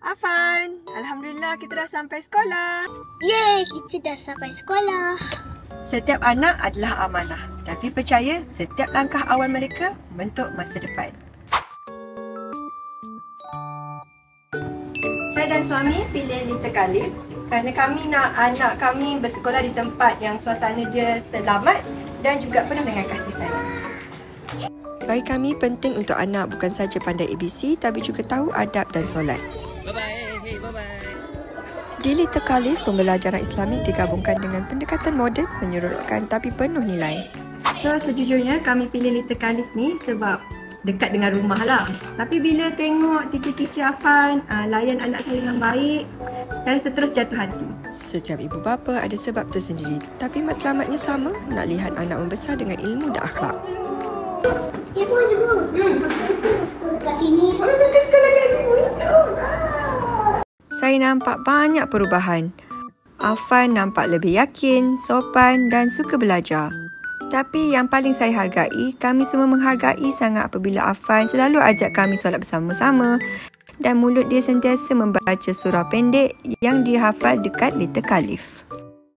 Afan, Alhamdulillah kita dah sampai sekolah. Yeay, kita dah sampai sekolah. Setiap anak adalah amanah. Davi percaya setiap langkah awal mereka membentuk masa depan. Saya dan suami pilih Little Khalif kerana kami nak anak kami bersekolah di tempat yang suasana dia selamat dan juga penuh dengan kasih sayang. Bagi kami penting untuk anak bukan saja pandai ABC tapi juga tahu adab dan solat. Bye-bye. Bye-bye. Di Little Khalif, pembelajaran Islamik digabungkan dengan pendekatan moden, menyeronokkan tapi penuh nilai. So, sejujurnya kami pilih Little Khalif ni sebab dekat dengan rumah lah. Tapi bila tengok teacher-teacher Afan layan anak saya dengan baik, saya rasa terus jatuh hati. Setiap ibu bapa ada sebab tersendiri, tapi matlamatnya sama, nak lihat anak membesar dengan ilmu dan akhlak. Ibu. Sekolah kat sini. Orang suka sekolah kat sini. Saya nampak banyak perubahan. Afan nampak lebih yakin, sopan dan suka belajar. Tapi yang paling saya hargai, kami semua menghargai sangat apabila Afan selalu ajak kami solat bersama-sama dan mulut dia sentiasa membaca surah pendek yang dia hafal dekat Little Khalif.